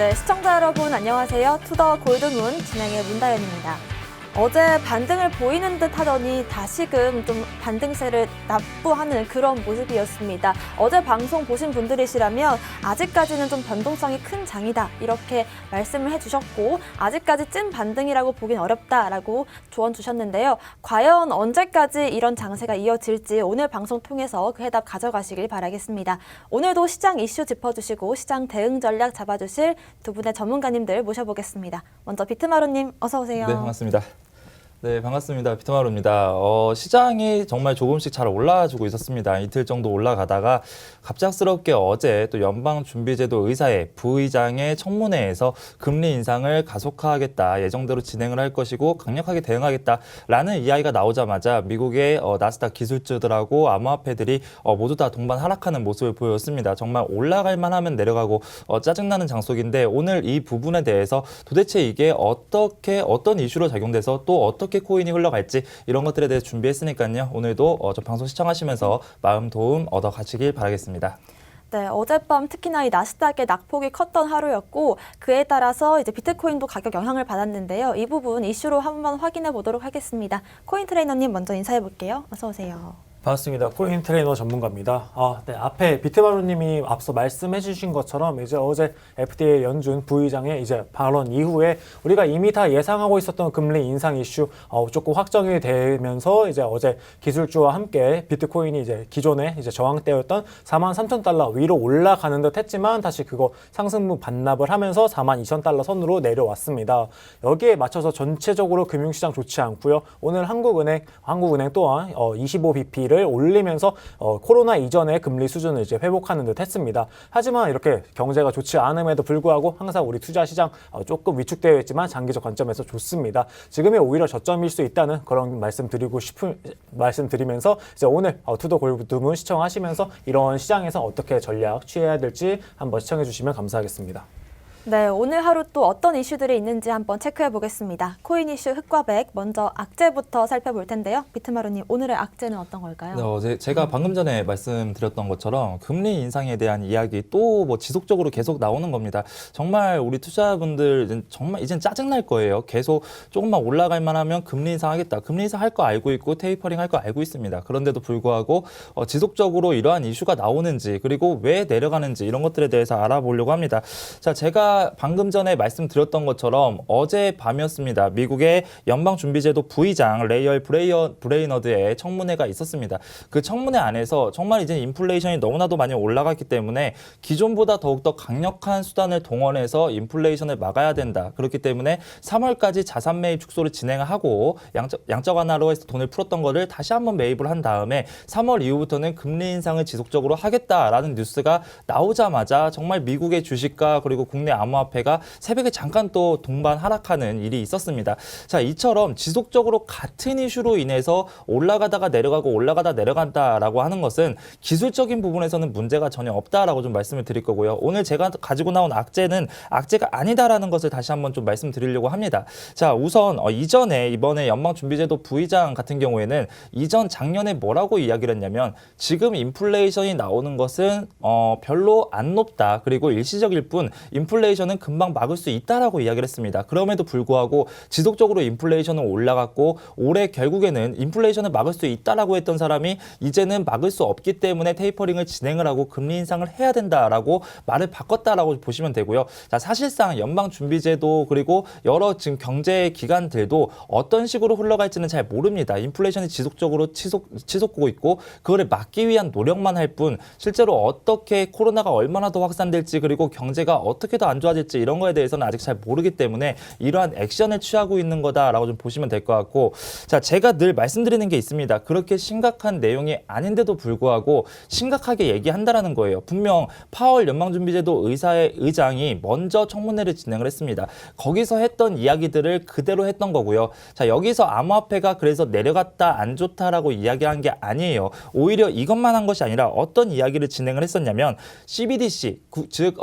네, 시청자 여러분 안녕하세요. 투더 골드문 진행의 문다연입니다. 어제 반등을 보이는 듯 하더니 다시금 좀 반등세를 납부하는 그런 모습이었습니다. 어제 방송 보신 분들이시라면 아직까지는 좀 변동성이 큰 장이다 이렇게 말씀을 해주셨고 아직까지 찐 반등이라고 보긴 어렵다라고 조언 주셨는데요. 과연 언제까지 이런 장세가 이어질지 오늘 방송 통해서 그 해답 가져가시길 바라겠습니다. 오늘도 시장 이슈 짚어주시고 시장 대응 전략 잡아주실 두 분의 전문가님들 모셔보겠습니다. 먼저 비트마루님 어서 오세요. 네, 반갑습니다. 네, 반갑습니다. 비트마루입니다. 시장이 정말 조금씩 잘 올라와주고 있었습니다. 이틀 정도 올라가다가 갑작스럽게 어제 또 연방준비제도 의사회 부의장의 청문회에서 금리 인상을 가속화하겠다, 예정대로 진행을 할 것이고 강력하게 대응하겠다라는 이야기가 나오자마자 미국의 나스닥 기술주들하고 암호화폐들이 모두 다 동반 하락하는 모습을 보였습니다. 정말 올라갈 만하면 내려가고 짜증나는 장속인데 오늘 이 부분에 대해서 도대체 이게 어떤 이슈로 작용돼서 또 어떻게 코인이 흘러갈지 이런 것들에 대해서 준비했으니까요. 오늘도 저 방송 시청하시면서 마음 도움 얻어 가시길 바라겠습니다. 네, 어젯밤 특히나 이 나스닥의 낙폭이 컸던 하루였고 그에 따라서 이제 비트코인도 가격 영향을 받았는데요. 이 부분 이슈로 한번 확인해 보도록 하겠습니다. 코인 트레이너님 먼저 인사해 볼게요. 어서 오세요. 반갑습니다. 코인 트레이너 전문가입니다. 네, 앞에 비트마루님이 앞서 말씀해 주신 것처럼 이제 어제 FDA 연준 부의장의 이제 발언 이후에 우리가 이미 다 예상하고 있었던 금리 인상 이슈 조금 확정이 되면서 이제 어제 기술주와 함께 비트코인이 이제 기존에 이제 저항대였던 43,000달러 위로 올라가는 듯 했지만 다시 그거 상승분 반납을 하면서 42,000달러 선으로 내려왔습니다. 여기에 맞춰서 전체적으로 금융시장 좋지 않고요. 오늘 한국은행 또한 25bp 를 올리면서 코로나 이전의 금리 수준을 이제 회복하는 듯 했습니다. 하지만 이렇게 경제가 좋지 않음에도 불구하고 항상 우리 투자 시장 조금 위축되어 있지만 장기적 관점에서 좋습니다. 지금이 오히려 저점일 수 있다는 그런 말씀드리면서 이제 오늘 투더 골드문 시청하시면서 이런 시장에서 어떻게 전략 취해야 될지 한번 시청해 주시면 감사하겠습니다. 네, 오늘 하루 또 어떤 이슈들이 있는지 한번 체크해 보겠습니다. 코인 이슈 흑과 백, 먼저 악재부터 살펴볼 텐데요. 비트마루님, 오늘의 악재는 어떤 걸까요? 네, 제가 방금 전에 말씀드렸던 것처럼 금리 인상에 대한 이야기 또 지속적으로 계속 나오는 겁니다. 정말 우리 투자자분들 정말 이젠 짜증날 거예요. 계속 조금만 올라갈 만하면 금리 인상하겠다. 금리 인상 할 거 알고 있고 테이퍼링 할 거 알고 있습니다. 그런데도 불구하고 지속적으로 이러한 이슈가 나오는지 그리고 왜 내려가는지 이런 것들에 대해서 알아보려고 합니다. 자, 제가 방금 전에 말씀드렸던 것처럼 어제 밤이었습니다. 미국의 연방준비제도 부의장 레이얼 브레이너드의 청문회가 있었습니다. 그 청문회 안에서 정말 이제 인플레이션이 너무나도 많이 올라갔기 때문에 기존보다 더욱더 강력한 수단을 동원해서 인플레이션을 막아야 된다. 그렇기 때문에 3월까지 자산 매입 축소를 진행하고 양적 완화로 해서 돈을 풀었던 거를 다시 한번 매입을 한 다음에 3월 이후부터는 금리 인상을 지속적으로 하겠다라는 뉴스가 나오자마자 정말 미국의 주식과 그리고 국내 암호화폐가 새벽에 잠깐 또 동반 하락하는 일이 있었습니다. 자, 이처럼 지속적으로 같은 이슈로 인해서 올라가다가 내려가고 올라가다 내려간다라고 하는 것은 기술적인 부분에서는 문제가 전혀 없다라고 좀 말씀을 드릴 거고요. 오늘 제가 가지고 나온 악재는 악재가 아니다라는 것을 다시 한번 좀 말씀드리려고 합니다. 자, 우선 이번에 연방준비제도 부의장 같은 경우에는 작년에 뭐라고 이야기를 했냐면 지금 인플레이션이 나오는 것은 별로 안 높다. 그리고 일시적일 뿐 인플레이션은 금방 막을 수 있다라고 이야기를 했습니다. 그럼에도 불구하고 지속적으로 인플레이션은 올라갔고 올해 결국에는 인플레이션을 막을 수 있다라고 했던 사람이 이제는 막을 수 없기 때문에 테이퍼링을 진행을 하고 금리 인상을 해야 된다라고 말을 바꿨다라고 보시면 되고요. 자, 사실상 연방준비제도 그리고 여러 지금 경제 기관들도 어떤 식으로 흘러갈지는 잘 모릅니다. 인플레이션이 지속적으로 치솟고 있고 그거를 막기 위한 노력만 할 뿐 실제로 어떻게 코로나가 얼마나 더 확산될지 그리고 경제가 어떻게 더 안 좋아질지 이런 거에 대해서는 아직 잘 모르기 때문에 이러한 액션을 취하고 있는 거다라고 좀 보시면 될 것 같고 자, 제가 늘 말씀드리는 게 있습니다. 그렇게 심각한 내용이 아닌데도 불구하고 심각하게 얘기한다라는 거예요. 분명 파월 연방준비제도 의사의 의장이 먼저 청문회를 진행을 했습니다. 거기서 했던 이야기들을 그대로 했던 거고요. 자, 여기서 암호화폐가 그래서 내려갔다 안 좋다라고 이야기한 게 아니에요. 오히려 이것만 한 것이 아니라 어떤 이야기를 진행을 했었냐면 CBDC, 즉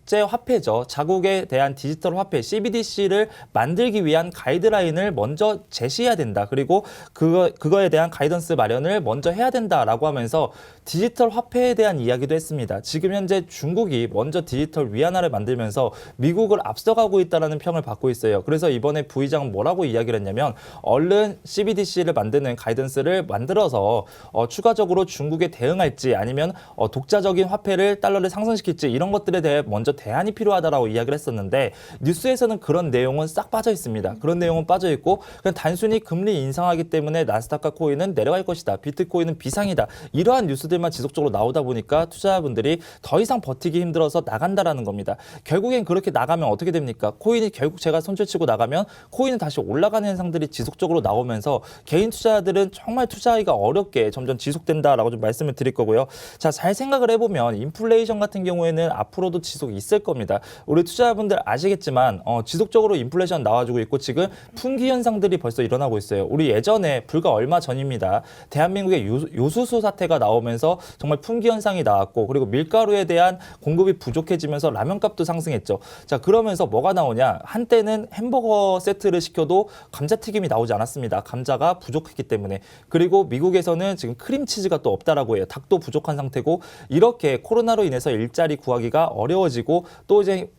국제 화폐죠. 자국에 대한 디지털 화폐 CBDC를 만들기 위한 가이드라인을 먼저 제시해야 된다. 그리고 그거에 대한 가이던스 마련을 먼저 해야 된다라고 하면서 디지털 화폐에 대한 이야기도 했습니다. 지금 현재 중국이 먼저 디지털 위안화를 만들면서 미국을 앞서가고 있다는 평을 받고 있어요. 그래서 이번에 부의장은 뭐라고 이야기를 했냐면 얼른 CBDC를 만드는 가이던스를 만들어서 추가적으로 중국에 대응할지 아니면 독자적인 화폐를 달러를 상승시킬지 이런 것들에 대해 먼저 대안이 필요하다라고 이야기를 했었는데 뉴스에서는 그런 내용은 싹 빠져 있습니다. 그런 내용은 빠져 있고 그냥 단순히 금리 인상하기 때문에 나스닥과 코인은 내려갈 것이다. 비트코인은 비상이다. 이러한 뉴스들만 지속적으로 나오다 보니까 투자자분들이 더 이상 버티기 힘들어서 나간다라는 겁니다. 결국엔 그렇게 나가면 어떻게 됩니까? 코인이 결국 제가 손절치고 나가면 코인은 다시 올라가는 현상들이 지속적으로 나오면서 개인 투자자들은 정말 투자하기가 어렵게 점점 지속된다라고 좀 말씀을 드릴 거고요. 자, 잘 생각을 해보면 인플레이션 같은 경우에는 앞으로도 지속이 있을 겁니다. 우리 투자자분들 아시겠지만 지속적으로 인플레이션 나와주고 있고 지금 풍기 현상들이 벌써 일어나고 있어요. 우리 예전에 불과 얼마 전입니다. 대한민국의 요수수 사태가 나오면서 정말 풍기 현상이 나왔고 그리고 밀가루에 대한 공급이 부족해지면서 라면값도 상승했죠. 자, 그러면서 뭐가 나오냐? 한때는 햄버거 세트를 시켜도 감자튀김이 나오지 않았습니다. 감자가 부족했기 때문에. 그리고 미국에서는 지금 크림치즈가 또 없다라고 해요. 닭도 부족한 상태고 이렇게 코로나로 인해서 일자리 구하기가 어려워지고 또 이제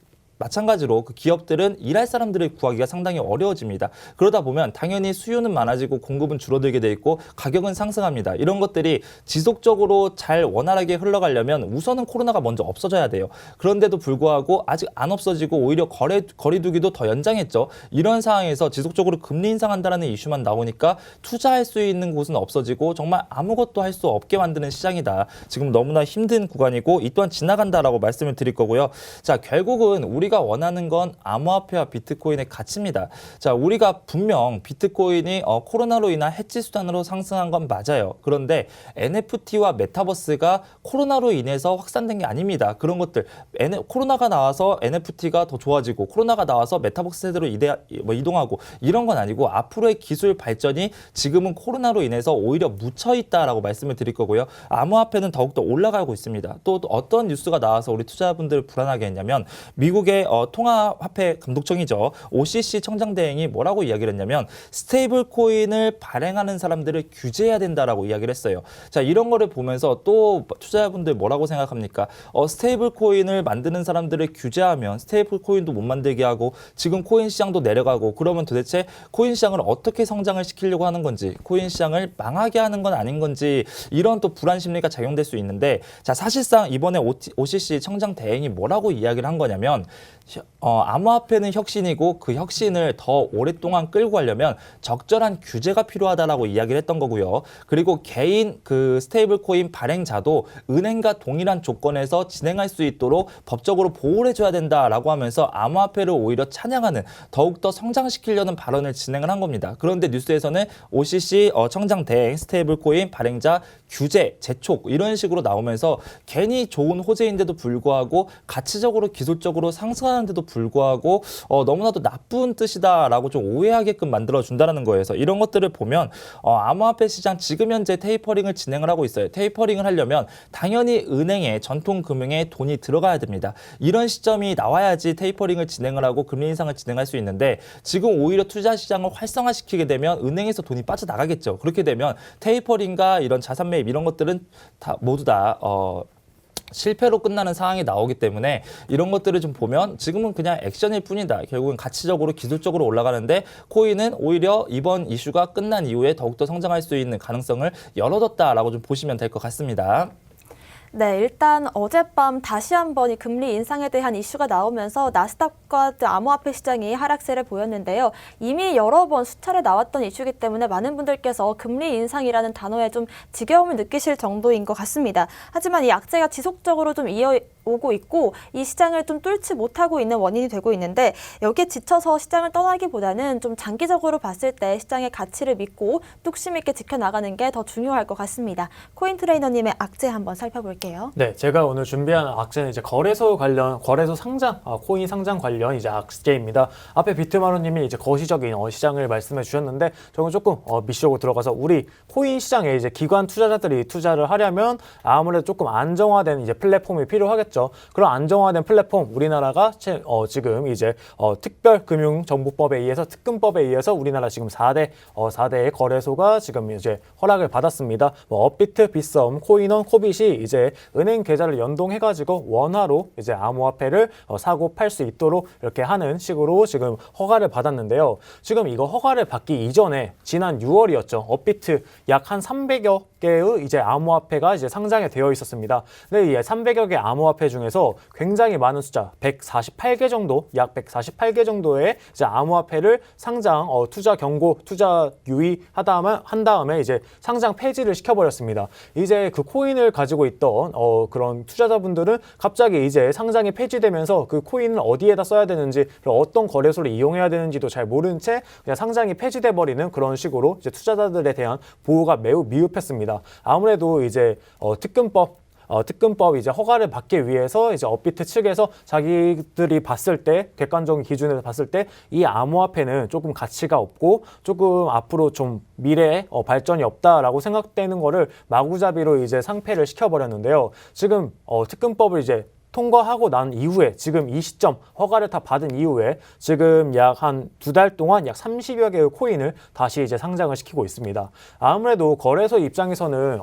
마찬가지로 그 기업들은 일할 사람들을 구하기가 상당히 어려워집니다. 그러다 보면 당연히 수요는 많아지고 공급은 줄어들게 돼 있고 가격은 상승합니다. 이런 것들이 지속적으로 잘 원활하게 흘러가려면 우선은 코로나가 먼저 없어져야 돼요. 그런데도 불구하고 아직 안 없어지고 오히려 거리두기도 더 연장했죠. 이런 상황에서 지속적으로 금리 인상한다는 이슈만 나오니까 투자할 수 있는 곳은 없어지고 정말 아무것도 할 수 없게 만드는 시장이다. 지금 너무나 힘든 구간이고 이 또한 지나간다라고 말씀을 드릴 거고요. 자, 결국은 우리가 원하는 건 암호화폐와 비트코인의 가치입니다. 자, 우리가 분명 비트코인이 코로나로 인한 해지 수단으로 상승한 건 맞아요. 그런데 NFT와 메타버스가 코로나로 인해서 확산된 게 아닙니다. 그런 것들 코로나가 나와서 NFT가 더 좋아지고 코로나가 나와서 메타버스 세대로 이동하고 이런 건 아니고 앞으로의 기술 발전이 지금은 코로나로 인해서 오히려 묻혀 있다라고 말씀을 드릴 거고요. 암호화폐는 더욱더 올라가고 있습니다. 또 어떤 뉴스가 나와서 우리 투자자분들을 불안하게 했냐면 미국의 통화화폐 감독청이죠. OCC 청장대행이 뭐라고 이야기를 했냐면 스테이블 코인을 발행하는 사람들을 규제해야 된다라고 이야기를 했어요. 자, 이런 거를 보면서 또 투자자분들 뭐라고 생각합니까? 스테이블 코인을 만드는 사람들을 규제하면 스테이블 코인도 못 만들게 하고 지금 코인 시장도 내려가고 그러면 도대체 코인 시장을 어떻게 성장을 시키려고 하는 건지 코인 시장을 망하게 하는 건 아닌 건지 이런 또 불안 심리가 작용될 수 있는데 자, 사실상 이번에 OCC 청장대행이 뭐라고 이야기를 한 거냐면 암호화폐는 혁신이고 그 혁신을 더 오랫동안 끌고 가려면 적절한 규제가 필요하다라고 이야기를 했던 거고요. 그리고 개인 그 스테이블 코인 발행자도 은행과 동일한 조건에서 진행할 수 있도록 법적으로 보호를 해줘야 된다라고 하면서 암호화폐를 오히려 찬양하는 더욱더 성장시키려는 발언을 진행을 한 겁니다. 그런데 뉴스에서는 OCC 청장 대행 스테이블 코인 발행자 규제, 재촉 이런 식으로 나오면서 괜히 좋은 호재인데도 불구하고 가치적으로 기술적으로 상승하는데도 불구하고 너무나도 나쁜 뜻이다라고 좀 오해하게끔 만들어준다는 거예요. 그래서 이런 것들을 보면 암호화폐 시장 지금 현재 테이퍼링을 진행을 하고 있어요. 테이퍼링을 하려면 당연히 은행에 전통 금융에 돈이 들어가야 됩니다. 이런 시점이 나와야지 테이퍼링을 진행을 하고 금리 인상을 진행할 수 있는데 지금 오히려 투자 시장을 활성화시키게 되면 은행에서 돈이 빠져나가겠죠. 그렇게 되면 테이퍼링과 이런 자산 매입 이런 것들은 모두 다 실패로 끝나는 상황이 나오기 때문에 이런 것들을 좀 보면 지금은 그냥 액션일 뿐이다. 결국은 가치적으로 기술적으로 올라가는데 코인은 오히려 이번 이슈가 끝난 이후에 더욱더 성장할 수 있는 가능성을 열어뒀다라고 좀 보시면 될 것 같습니다. 네, 일단 어젯밤 다시 한번 이 금리 인상에 대한 이슈가 나오면서 나스닥과 암호화폐 시장이 하락세를 보였는데요. 이미 여러 번 수차례 나왔던 이슈이기 때문에 많은 분들께서 금리 인상이라는 단어에 좀 지겨움을 느끼실 정도인 것 같습니다. 하지만 이 악재가 지속적으로 좀 이어오고 있고 이 시장을 좀 뚫지 못하고 있는 원인이 되고 있는데 여기에 지쳐서 시장을 떠나기보다는 좀 장기적으로 봤을 때 시장의 가치를 믿고 뚝심 있게 지켜나가는 게 더 중요할 것 같습니다. 코인 트레이너님의 악재 한번 살펴볼게요. 볼게요. 네, 제가 오늘 준비한 악재는 이제 거래소 상장, 코인 상장 관련 이제 악재입니다. 앞에 비트마루님이 이제 거시적인 시장을 말씀해 주셨는데, 저는 조금 미시적으로 들어가서 우리 코인 시장에 이제 기관 투자자들이 투자를 하려면 아무래도 조금 안정화된 이제 플랫폼이 필요하겠죠. 그런 안정화된 플랫폼, 우리나라가 지금 이제 특별금융정보법에 의해서 특금법에 의해서 우리나라 지금 4대의 거래소가 지금 이제 허락을 받았습니다. 뭐 업비트, 빗썸, 코인원, 코빗이 이제 은행 계좌를 연동해가지고 원화로 이제 암호화폐를 사고 팔 수 있도록 이렇게 하는 식으로 지금 허가를 받았는데요. 지금 이거 허가를 받기 이전에 지난 6월이었죠. 업비트 약 한 300여 개의 이제 암호화폐가 이제 상장이 되어 있었습니다. 근데 이 300여 개 암호화폐 중에서 굉장히 많은 숫자, 148개 정도, 약 148개 정도의 이제 암호화폐를 상장, 투자 경고, 투자 유의한 다음에 이제 상장 폐지를 시켜버렸습니다. 이제 그 코인을 가지고 있던 그런 투자자분들은 갑자기 이제 상장이 폐지되면서 그 코인을 어디에다 써야 되는지, 어떤 거래소를 이용해야 되는지도 잘 모른 채 그냥 상장이 폐지돼 버리는 그런 식으로 이제 투자자들에 대한 보호가 매우 미흡했습니다. 아무래도 이제 특금법 이제 허가를 받기 위해서 이제 업비트 측에서 자기들이 봤을 때, 객관적인 기준에서 봤을 때 이 암호화폐는 조금 가치가 없고 조금 앞으로 좀 미래에 발전이 없다라고 생각되는 거를 마구잡이로 이제 상폐를 시켜버렸는데요. 지금 특금법을 이제 통과하고 난 이후에, 지금 이 시점 허가를 다 받은 이후에 지금 약 한 2달 동안 약 30여 개의 코인을 다시 이제 상장을 시키고 있습니다. 아무래도 거래소 입장에서는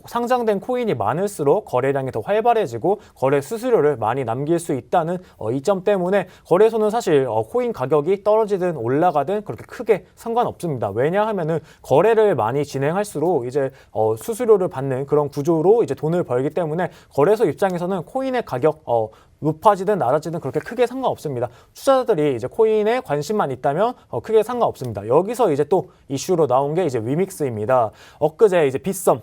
상장된 코인이 많을수록 거래량이 더 활발해지고 거래 수수료를 많이 남길 수 있다는 이 점 때문에 거래소는 사실 코인 가격이 떨어지든 올라가든 그렇게 크게 상관없습니다. 왜냐하면은 거래를 많이 진행할수록 이제 수수료를 받는 그런 구조로 이제 돈을 벌기 때문에 거래소 입장에서는 코인의 가격 높아지든 낮아지든 그렇게 크게 상관없습니다. 투자자들이 이제 코인에 관심만 있다면 크게 상관없습니다. 여기서 이제 또 이슈로 나온 게 이제 위믹스입니다. 엊그제 이제 빗썸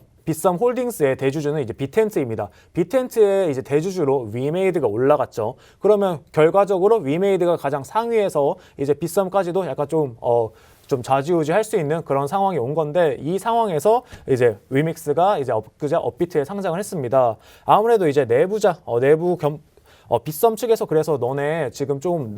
홀딩스의 대주주는 이제 비텐트입니다. 비텐트의 이제 대주주로 위메이드가 올라갔죠. 그러면 결과적으로 위메이드가 가장 상위에서 이제 빗썸까지도 약간 좀 좌지우지 할 수 있는 그런 상황이 온 건데, 이 상황에서 이제 위믹스가 이제 엊그제 업비트에 상장을 했습니다. 아무래도 이제 빗썸 측에서 그래서 너네 지금 좀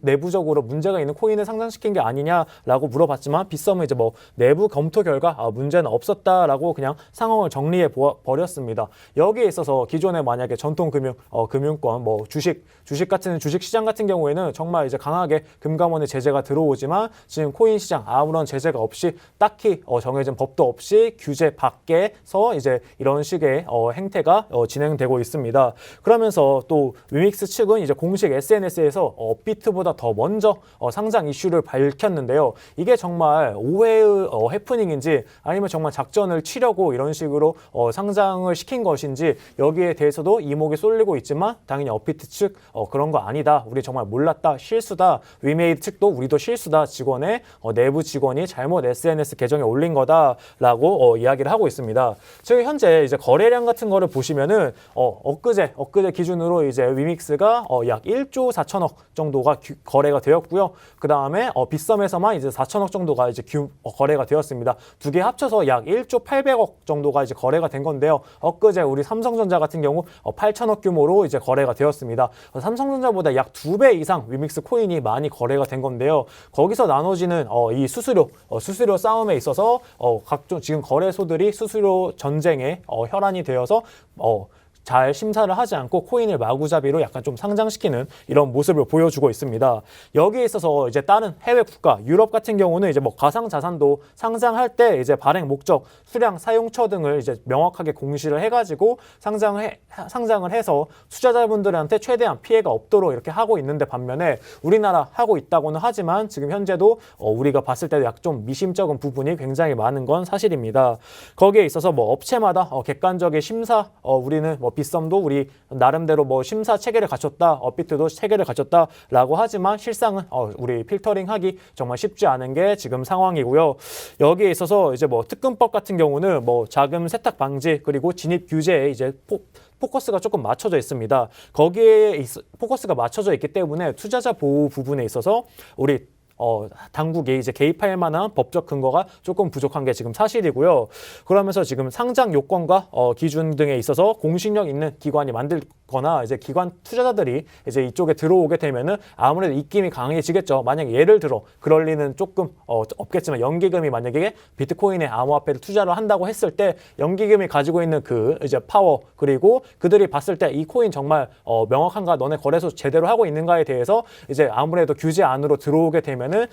내부적으로 문제가 있는 코인을 상장시킨 게 아니냐라고 물어봤지만, 빗썸은 이제 뭐 내부 검토 결과 문제는 없었다라고 그냥 상황을 정리해 버렸습니다. 여기에 있어서 기존에 만약에 전통 금융권, 뭐 주식 같은 주식 시장 같은 경우에는 정말 이제 강하게 금감원의 제재가 들어오지만, 지금 코인 시장 아무런 제재가 없이 딱히 정해진 법도 없이 규제 밖에서 이제 이런 식의 행태가 진행되고 있습니다. 그러면서 또 위믹스 측은 이제 공식 SNS에서 업비트보다 더 먼저 상장 이슈를 밝혔는데요. 이게 정말 오해의 해프닝인지 아니면 정말 작전을 치려고 이런 식으로 상장을 시킨 것인지, 여기에 대해서도 이목이 쏠리고 있지만 당연히 업비트 측 그런 거 아니다, 우리 정말 몰랐다, 실수다, 위메이드 측도 우리도 실수다, 직원의 내부 직원이 잘못 SNS 계정에 올린 거다라고 이야기를 하고 있습니다. 지금 현재 이제 거래량 같은 거를 보시면은 엊그제 기준으로 이제 위믹스가 약 1조 4천억 정도가 거래가 되었고요. 그 다음에 빗썸에서만 이제 4천억 정도가 이제 거래가 되었습니다. 두 개 합쳐서 약 1조 800억 정도가 이제 거래가 된 건데요. 엊그제 우리 삼성전자 같은 경우 8천억 규모로 이제 거래가 되었습니다. 삼성전자보다 약 2배 이상 위믹스 코인이 많이 거래가 된 건데요. 거기서 나눠지는 이 수수료 싸움에 있어서 각종 지금 거래소들이 수수료 전쟁에 혈안이 되어서 잘 심사를 하지 않고 코인을 마구잡이로 약간 좀 상장시키는 이런 모습을 보여주고 있습니다. 여기에 있어서 이제 다른 해외 국가, 유럽 같은 경우는 이제 뭐 가상 자산도 상장할 때 이제 발행 목적, 수량, 사용처 등을 이제 명확하게 공시를 해가지고 상장을 해서 투자자분들한테 최대한 피해가 없도록 이렇게 하고 있는데, 반면에 우리나라 하고 있다고는 하지만 지금 현재도 우리가 봤을 때도 약 좀 미심쩍은 부분이 굉장히 많은 건 사실입니다. 거기에 있어서 뭐 업체마다 객관적인 심사, 우리는 뭐 빗썸도 우리 나름대로 뭐 심사 체계를 갖췄다, 업비트도 체계를 갖췄다라고 하지만 실상은 우리 필터링하기 정말 쉽지 않은 게 지금 상황이고요. 여기에 있어서 이제 뭐 특금법 같은 경우는 뭐 자금 세탁 방지 그리고 진입 규제에 이제 포커스가 조금 맞춰져 있습니다. 거기에 포커스가 맞춰져 있기 때문에 투자자 보호 부분에 있어서 우리 당국이 이제 개입할 만한 법적 근거가 조금 부족한 게 지금 사실이고요. 그러면서 지금 상장 요건과 기준 등에 있어서 공신력 있는 기관이 만들거나 이제 기관 투자자들이 이제 이쪽에 들어오게 되면은 아무래도 입김이 강해지겠죠. 만약 예를 들어 그럴 리는 조금 없겠지만 연기금이 만약에 비트코인에 암호화폐를 투자를 한다고 했을 때 연기금이 가지고 있는 그 이제 파워 그리고 그들이 봤을 때 이 코인 정말 명확한가 너네 거래소 제대로 하고 있는가에 대해서 이제 아무래도 규제 안으로 들어오게 되면은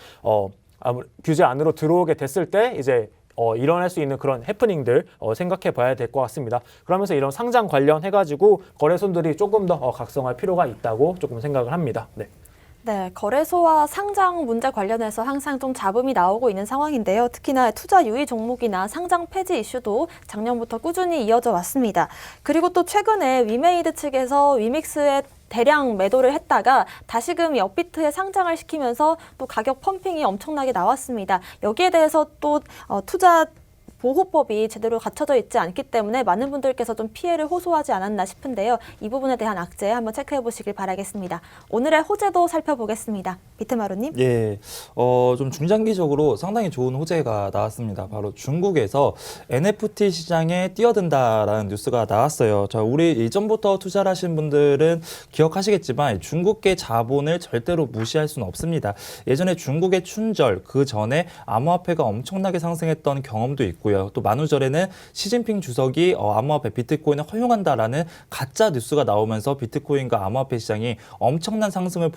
규제 안으로 들어오게 됐을 때 이제 일어날 수 있는 그런 해프닝들 생각해 봐야 될 것 같습니다. 그러면서 이런 상장 관련해가지고 거래소들이 조금 더 각성할 필요가 있다고 조금 생각을 합니다. 네. 네, 거래소와 상장 문제 관련해서 항상 좀 잡음이 나오고 있는 상황인데요. 특히나 투자 유의 종목이나 상장 폐지 이슈도 작년부터 꾸준히 이어져 왔습니다. 그리고 또 최근에 위메이드 측에서 위믹스에 대량 매도를 했다가 다시금 이 업비트에 상장을 시키면서 또 가격 펌핑이 엄청나게 나왔습니다. 여기에 대해서 또 투자 보호법이 제대로 갖춰져 있지 않기 때문에 많은 분들께서 좀 피해를 호소하지 않았나 싶은데요. 이 부분에 대한 악재 한번 체크해 보시길 바라겠습니다. 오늘의 호재도 살펴보겠습니다. 비트마루님. 예, 좀 중장기적으로 상당히 좋은 호재가 나왔습니다. 바로 중국에서 NFT 시장에 뛰어든다라는 뉴스가 나왔어요. 자, 우리 이전부터 투자를 하신 분들은 기억하시겠지만 중국계 자본을 절대로 무시할 수는 없습니다. 예전에 중국의 춘절, 그 전에 암호화폐가 엄청나게 상승했던 경험도 있고요. 또 만우절에는 시진핑 주석이 암호화폐 비트코인을 허용한다라는 가짜 뉴스가 나오면서 비트코인과 암호화폐 시장이 엄청난 상승을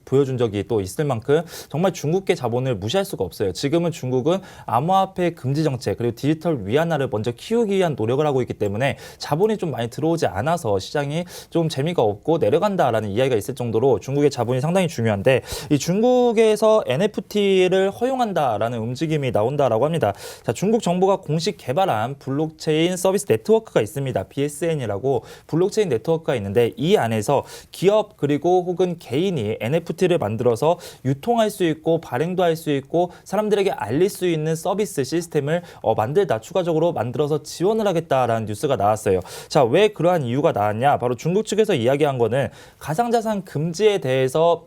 보여준 적이 또 있을 만큼 정말 중국계 자본을 무시할 수가 없어요. 지금은 중국은 암호화폐 금지 정책 그리고 디지털 위안화를 먼저 키우기 위한 노력을 하고 있기 때문에 자본이 좀 많이 들어오지 않아서 시장이 좀 재미가 없고 내려간다라는 이야기가 있을 정도로 중국의 자본이 상당히 중요한데 이 중국에서 NFT를 허용한다라는 움직임이 나온다라고 합니다. 자, 중국 정부가 공식 개발한 블록체인 서비스 네트워크가 있습니다. BSN이라고 블록체인 네트워크가 있는데 이 안에서 기업 그리고 혹은 개인이 NFT를 만들어서 유통할 수 있고 발행도 할 수 있고 사람들에게 알릴 수 있는 서비스 시스템을 만들다 추가적으로 만들어서 지원을 하겠다라는 뉴스가 나왔어요. 자, 왜 그러한 이유가 나왔냐? 바로 중국 측에서 이야기한 거는 가상자산 금지에 대해서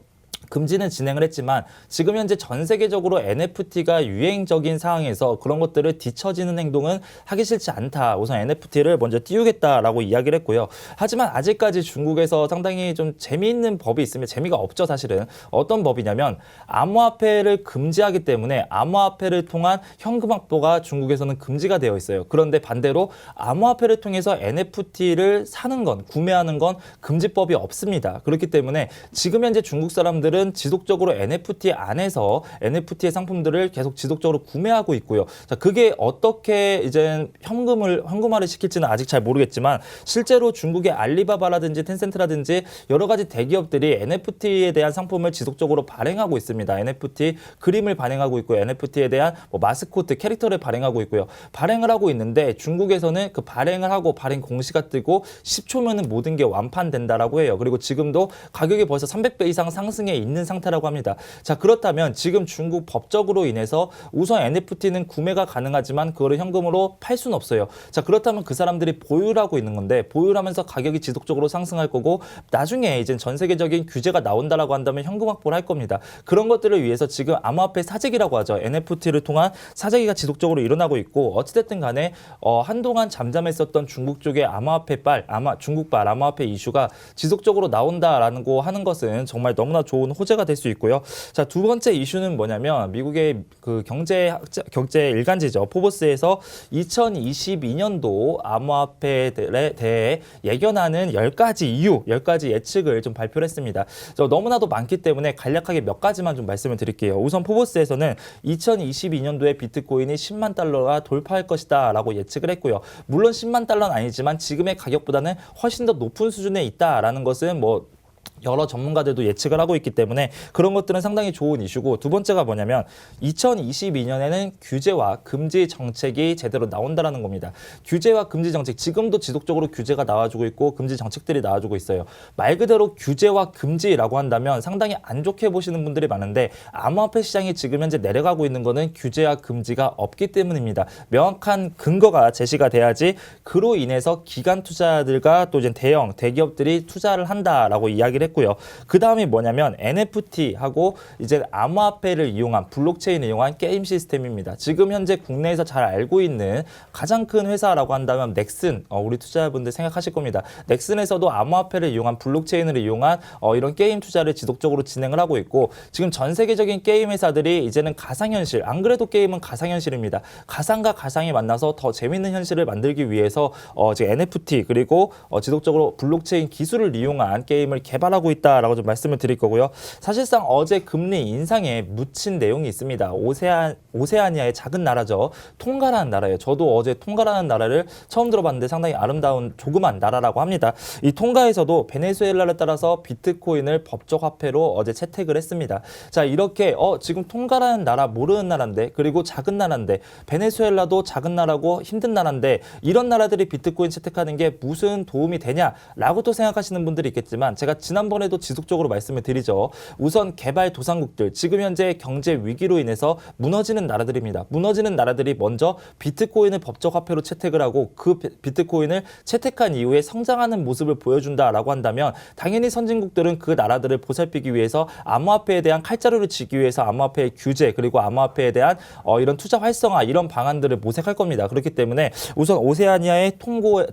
금지는 진행을 했지만 지금 현재 전 세계적으로 NFT가 유행적인 상황에서 그런 것들을 뒤처지는 행동은 하기 싫지 않다. 우선 NFT를 먼저 띄우겠다라고 이야기를 했고요. 하지만 아직까지 중국에서 상당히 좀 재미있는 법이 있으면 재미가 없죠, 사실은. 어떤 법이냐면 암호화폐를 금지하기 때문에 암호화폐를 통한 현금 확보가 중국에서는 금지가 되어 있어요. 그런데 반대로 암호화폐를 통해서 NFT를 사는 건, 구매하는 건 금지법이 없습니다. 그렇기 때문에 지금 현재 중국 사람들은 지속적으로 NFT 안에서 NFT의 상품들을 계속 지속적으로 구매하고 있고요. 자, 그게 어떻게 이제 현금화를 시킬지는 아직 잘 모르겠지만 실제로 중국의 알리바바라든지 텐센트라든지 여러 가지 대기업들이 NFT에 대한 상품을 지속적으로 발행하고 있습니다. NFT 그림을 발행하고 있고 NFT에 대한 마스코트 캐릭터를 발행하고 있고요. 발행을 하고 있는데 중국에서는 그 발행을 하고 발행 공시가 뜨고 10초면은 모든 게 완판된다라고 해요. 그리고 지금도 가격이 벌써 300배 이상 상승해 있는 상태라고 합니다. 자, 그렇다면 지금 중국 법적으로 인해서 우선 NFT는 구매가 가능하지만 그거를 현금으로 팔 수는 없어요. 자, 그렇다면 그 사람들이 보유하고 있는 건데 보유하면서 가격이 지속적으로 상승할 거고 나중에 이제 전 세계적인 규제가 나온다라고 한다면 현금 확보를 할 겁니다. 그런 것들을 위해서 지금 암호화폐 사재기라고 하죠. NFT를 통한 사재기가 지속적으로 일어나고 있고 어찌됐든 간에 한동안 잠잠했었던 중국 쪽의 중국발 암호화폐 이슈가 지속적으로 나온다라는 거 하는 것은 정말 너무나 좋은 호재가 될 수 있고요. 자, 두 번째 이슈는 뭐냐면 미국의 그 경제 일간지죠. 포브스에서 2022년도 암호화폐들에 대해 예견하는 10가지 예측을 좀 발표를 했습니다. 너무나도 많기 때문에 간략하게 몇 가지만 좀 말씀을 드릴게요. 우선 포브스에서는 2022년도에 비트코인이 10만 달러가 돌파할 것이다 라고 예측을 했고요. 물론 10만 달러는 아니지만 지금의 가격보다는 훨씬 더 높은 수준에 있다라는 것은 여러 전문가들도 예측을 하고 있기 때문에 그런 것들은 상당히 좋은 이슈고 두 번째가 뭐냐면 2022년에는 규제와 금지 정책이 제대로 나온다라는 겁니다. 규제와 금지 정책 지금도 지속적으로 규제가 나와주고 있고 금지 정책들이 나와주고 있어요. 말 그대로 규제와 금지라고 한다면 상당히 안 좋게 보시는 분들이 많은데 암호화폐 시장이 지금 현재 내려가고 있는 거는 규제와 금지가 없기 때문입니다. 명확한 근거가 제시가 돼야지 그로 인해서 기관 투자들과 또 이제 대기업들이 투자를 한다라고 이야기를 했고요. 그 다음이 뭐냐면 NFT하고 이제 암호화폐를 이용한 블록체인을 이용한 게임 시스템입니다. 지금 현재 국내에서 잘 알고 있는 가장 큰 회사라고 한다면 넥슨, 우리 투자자분들 생각하실 겁니다. 넥슨에서도 암호화폐를 이용한 블록체인을 이용한 이런 게임 투자를 지속적으로 진행을 하고 있고, 지금 전 세계적인 게임 회사들이 이제는 가상현실, 안 그래도 게임은 가상현실입니다. 가상과 가상이 만나서 더 재밌는 현실을 만들기 위해서 지금 NFT 그리고 지속적으로 블록체인 기술을 이용한 게임을 개발하고 있다라고 좀 말씀을 드릴 거고요. 사실상 어제 금리 인상에 묻힌 내용이 있습니다. 오세아니아의 작은 나라죠. 통가라는 나라예요. 저도 어제 통가라는 나라를 처음 들어봤는데 상당히 아름다운 조그만 나라라고 합니다. 이 통가에서도 베네수엘라를 따라서 비트코인을 법적 화폐로 어제 채택을 했습니다. 자, 이렇게 지금 통가라는 나라 모르는 나라인데, 그리고 작은 나라인데, 베네수엘라도 작은 나라고 힘든 나라인데 이런 나라들이 비트코인 채택하는 게 무슨 도움이 되냐라고 또 생각하시는 분들이 있겠지만, 제가 지난번에도 지속적으로 말씀을 드리죠. 우선 개발도상국들, 지금 현재 경제 위기로 인해서 무너지는 나라들입니다. 무너지는 나라들이 먼저 비트코인을 법적 화폐로 채택을 하고 그 비트코인을 채택한 이후에 성장하는 모습을 보여준다라고 한다면, 당연히 선진국들은 그 나라들을 보살피기 위해서 암호화폐에 대한 칼자루를 쥐기 위해서 암호화폐의 규제, 그리고 암호화폐에 대한 이런 투자 활성화, 이런 방안들을 모색할 겁니다. 그렇기 때문에 우선 오세아니아의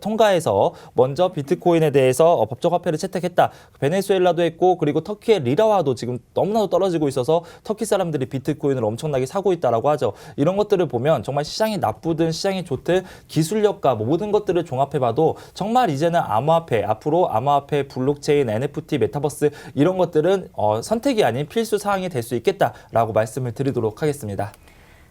통가에서 먼저 비트코인에 대해서 법적 화폐를 채택했다. 베네수엘라도 했고, 그리고 터키의 리라화도 지금 너무나도 떨어지고 있어서 터키 사람들이 비트코인을 엄청나게 사고 있다라고 하죠. 이런 것들을 보면 정말 시장이 나쁘든 시장이 좋든 기술력과 모든 것들을 종합해봐도 정말 이제는 암호화폐, 앞으로 암호화폐, 블록체인, NFT, 메타버스 이런 것들은 선택이 아닌 필수 사항이 될 수 있겠다라고 말씀을 드리도록 하겠습니다.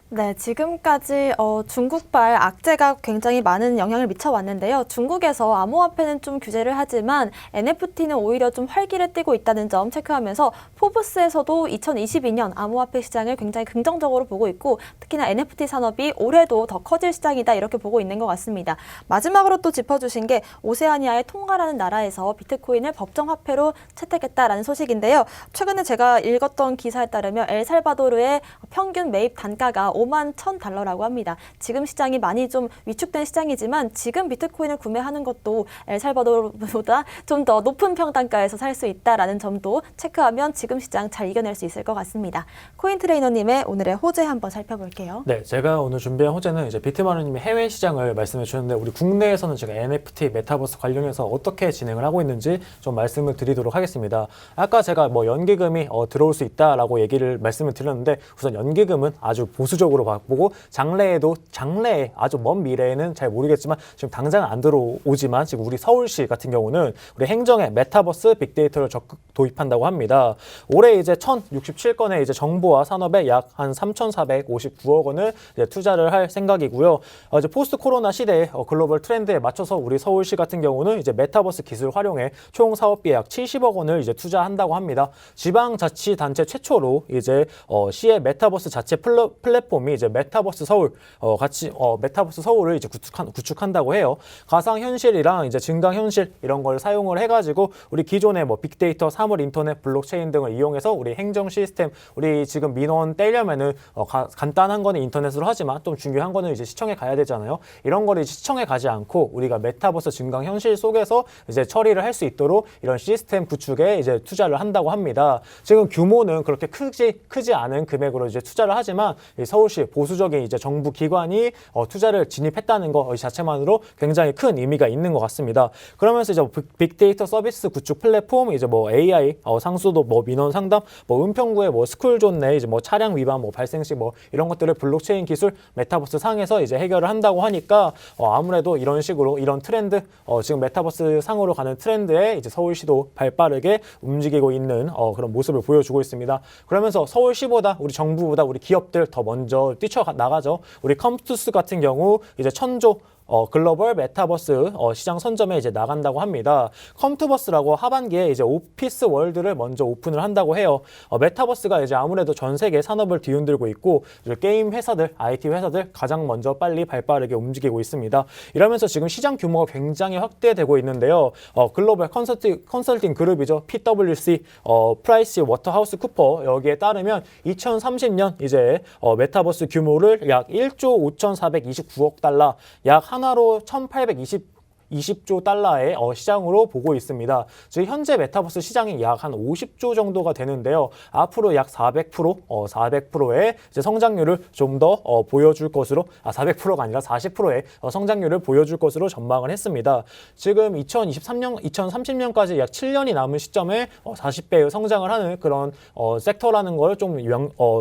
네, 지금까지 중국발 악재가 굉장히 많은 영향을 미쳐왔는데요. 중국에서 암호화폐는 좀 규제를 하지만 NFT는 오히려 좀 활기를 띠고 있다는 점 체크하면서 포브스에서도 2022년 암호화폐 시장을 굉장히 긍정적으로 보고 있고, 특히나 NFT 산업이 올해도 더 커질 시장이다 이렇게 보고 있는 것 같습니다. 마지막으로 또 짚어주신 게 오세아니아의 통가라는 나라에서 비트코인을 법정화폐로 채택했다라는 소식인데요. 최근에 제가 읽었던 기사에 따르면 엘살바도르의 평균 매입 단가가 51,000달러라고 합니다. 지금 시장이 많이 좀 위축된 시장이지만 지금 비트코인을 구매하는 것도 엘살바도르보다 좀 더 높은 평단가에서 살 수 있다라는 점도 체크하면 지금 시장 잘 이겨낼 수 있을 것 같습니다. 코인 트레이너님의 오늘의 호재 한번 살펴볼게요. 네, 제가 오늘 준비한 호재는 이제 비트마루님이 해외 시장을 말씀해 주셨는데, 우리 국내에서는 지금 NFT, 메타버스 관련해서 어떻게 진행을 하고 있는지 좀 말씀을 드리도록 하겠습니다. 아까 제가 연기금이 들어올 수 있다라고 얘기를 말씀을 드렸는데, 우선 연기금은 아주 보수적으로 보고 장래에 아주 먼 미래에는 잘 모르겠지만 지금 당장 안 들어오지만, 지금 우리 서울시 같은 경우는 우리 행정에 메타버스 빅데이터를 적극 도입한다고 합니다. 올해 이제 1,067건의 이제 정보와 산업에 약 한 3,459억 원을 이제 투자를 할 생각이고요. 이제 포스트 코로나 시대의 글로벌 트렌드에 맞춰서 우리 서울시 같은 경우는 이제 메타버스 기술 활용에 총 사업비에 약 70억 원을 이제 투자한다고 합니다. 지방자치단체 최초로 이제 시의 메타버스 자체 플랫폼이 이제 메타버스 서울 메타버스 서울을 이제 구축한다고 해요. 가상현실이랑 이제 증강현실 이런 걸 사용을 해가지고 우리 기존의 빅데이터, 사물 인터넷, 블록체인 등을 이용해서 우리 행정 시스템, 우리 지금 민원 떼려면은 간단한 거는 인터넷으로 하지만 좀 중요한 거는 이제 시청에 가야 되잖아요. 이런 거를 시청에 가지 않고 우리가 메타버스 증강현실 속에서 이제 처리를 할 수 있도록 이런 시스템 구축에 이제 투자를 한다고 합니다. 지금 규모는 그렇게 크지 않은 금액으로 이제 투자를 하지만 서울시 보수적인 이제 정부 기관이 투자를 진입했다는 거 자체만으로 굉장히 큰 의미가 있는 것 같습니다. 그러면서 이제 빅데이터 서비스 구축 플랫폼, 이제 AI, 상수도 민원 상담, 은평구의 스쿨존 내 이제 차량 위반 발생 시 이런 것들을 블록체인 기술 메타버스 상에서 이제 해결을 한다고 하니까 아무래도 이런 식으로 이런 트렌드, 지금 메타버스 상으로 가는 트렌드에 이제 서울시도 발빠르게 움직이고 있는 그런 모습을 보여주고 있습니다. 그러면서 서울시보다 우리 정부보다 우리 기업들 더 먼저 뛰쳐나가죠. 우리 컴투스 같은 경우 이제 1,000조 글로벌 메타버스 시장 선점에 이제 나간다고 합니다. 컴투버스라고 하반기에 이제 오피스 월드를 먼저 오픈을 한다고 해요. 메타버스가 이제 아무래도 전 세계 산업을 뒤흔들고 있고 이제 게임 회사들, IT 회사들 가장 먼저 빨리 발빠르게 움직이고 있습니다. 이러면서 지금 시장 규모가 굉장히 확대되고 있는데요. 글로벌 컨설팅 그룹이죠. PwC, 프라이스 워터하우스 쿠퍼 여기에 따르면 2030년 이제 메타버스 규모를 약 1조 5,429억 달러, 약 하나로 1,822 20조 달러의 시장으로 보고 있습니다. 즉 현재 메타버스 시장이 약 한 50조 정도가 되는데요. 앞으로 약 400%의 이제 성장률을 좀 더 보여줄 것으로 400%가 아니라 40%의 성장률을 보여줄 것으로 전망을 했습니다. 지금 2030년까지 약 7년이 남은 시점에 40배의 성장을 하는 그런 섹터라는 걸 좀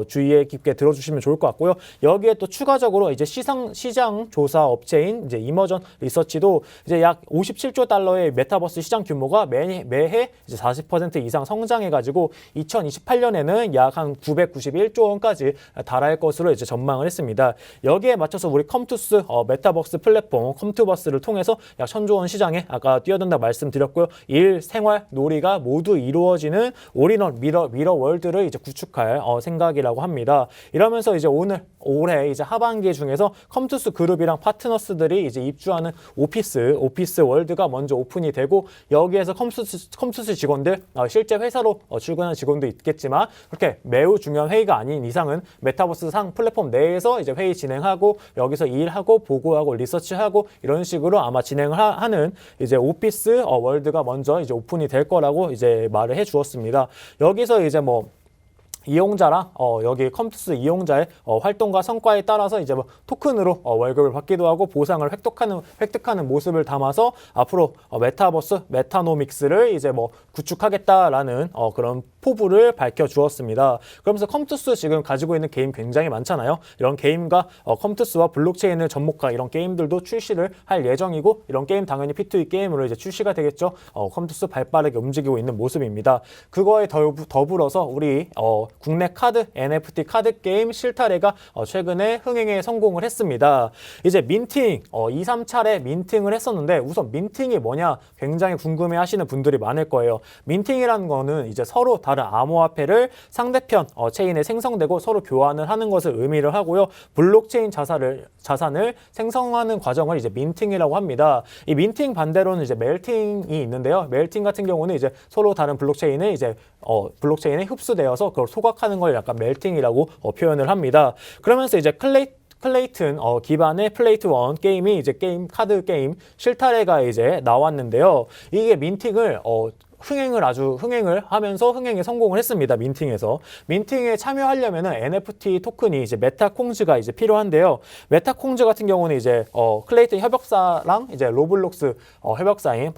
주의에 깊게 들어주시면 좋을 것 같고요. 여기에 또 추가적으로 이제 시장 조사 업체인 이제 이머전 리서치도 이제 약 57조 달러의 메타버스 시장 규모가 매해 이제 40% 이상 성장해가지고 2028년에는 약 한 991조 원까지 달할 것으로 이제 전망을 했습니다. 여기에 맞춰서 우리 컴투스 메타버스 플랫폼 컴투버스를 통해서 약 1000조 원 시장에 아까 뛰어든다 말씀드렸고요. 일, 생활, 놀이가 모두 이루어지는 올인원 미러 월드를 이제 구축할 생각이라고 합니다. 이러면서 이제 올해 이제 하반기 중에서 컴투스 그룹이랑 파트너스들이 이제 입주하는 오피스 월드가 먼저 오픈이 되고 여기에서 컴투스 직원들 실제 회사로 출근하는 직원도 있겠지만 그렇게 매우 중요한 회의가 아닌 이상은 메타버스 상 플랫폼 내에서 이제 회의 진행하고 여기서 일하고 보고하고 리서치하고 이런 식으로 아마 진행을 하는 이제 오피스 월드가 먼저 이제 오픈이 될 거라고 이제 말을 해 주었습니다. 여기서 이제 뭐 이용자랑 여기 컴투스 이용자의 활동과 성과에 따라서 이제 뭐 토큰으로 월급을 받기도 하고 보상을 획득하는 모습을 담아서 앞으로 메타버스 메타노믹스를 이제 뭐 구축하겠다라는 그런 포부를 밝혀 주었습니다. 그러면서 컴투스 지금 가지고 있는 게임 굉장히 많잖아요. 이런 게임과 컴투스와 블록체인을 접목한 이런 게임들도 출시를 할 예정이고 이런 게임 당연히 P2E 게임으로 이제 출시가 되겠죠. 컴투스 발빠르게 움직이고 있는 모습입니다. 그거에 더불어서 우리 국내 카드, NFT 카드 게임 실타래가 최근에 흥행에 성공을 했습니다. 이제 민팅, 2, 3차례 민팅을 했었는데 우선 민팅이 뭐냐 굉장히 궁금해 하시는 분들이 많을 거예요. 민팅이라는 거는 이제 서로 다른 암호화폐를 상대편 체인에 생성되고 서로 교환을 하는 것을 의미를 하고요. 블록체인 자산을 생성하는 과정을 이제 민팅이라고 합니다. 이 민팅 반대로는 이제 멜팅이 있는데요. 멜팅 같은 경우는 이제 서로 다른 블록체인을 이제 블록체인에 흡수되어서 그걸 소각하는 걸 약간 멜팅이라고 표현을 합니다. 그러면서 이제 클레이튼 기반의 플레이트 원 게임이 이제 카드 게임 실타래가 이제 나왔는데요. 이게 민팅을 흥행을 하면서 흥행에 성공을 했습니다. 민팅에 참여하려면은 NFT 토큰이 이제 메타콩즈가 이제 필요한데요. 메타콩즈 같은 경우는 이제 클레이튼 협력사랑 이제 로블록스 협력사인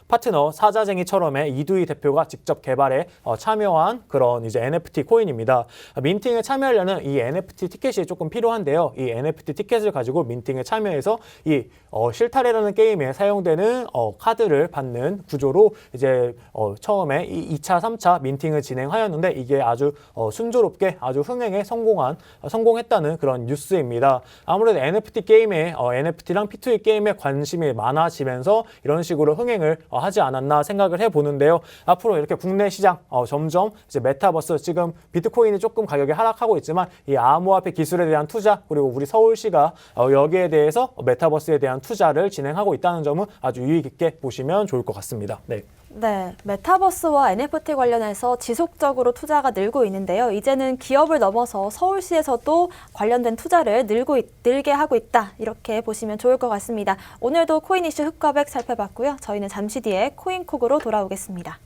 파트너 사자쟁이처럼의 이두희 대표가 직접 개발에 참여한 그런 이제 NFT 코인입니다. 민팅에 참여하려는 이 NFT 티켓이 조금 필요한데요. 이 NFT 티켓을 가지고 민팅에 참여해서 이 실타래라는 게임에 사용되는 카드를 받는 구조로 이제 처음에 2차, 3차 민팅을 진행하였는데 이게 아주 순조롭게 아주 흥행에 성공했다는 그런 뉴스입니다. 아무래도 NFT 게임에 NFT랑 P2E 게임에 관심이 많아지면서 이런 식으로 흥행을 하지 않았나 생각을 해보는데요. 앞으로 이렇게 국내 시장 점점 이제 메타버스 지금 비트코인이 조금 가격이 하락하고 있지만 이 암호화폐 기술에 대한 투자 그리고 우리 서울시가 여기에 대해서 메타버스에 대한 투자를 진행하고 있다는 점은 아주 유의 깊게 보시면 좋을 것 같습니다. 네. 네, 메타버스와 NFT 관련해서 지속적으로 투자가 늘고 있는데요. 이제는 기업을 넘어서 서울시에서도 관련된 투자를 늘게 하고 있다. 이렇게 보시면 좋을 것 같습니다. 오늘도 코인 이슈 흑과백 살펴봤고요. 저희는 잠시 뒤에 코인콕으로 돌아오겠습니다.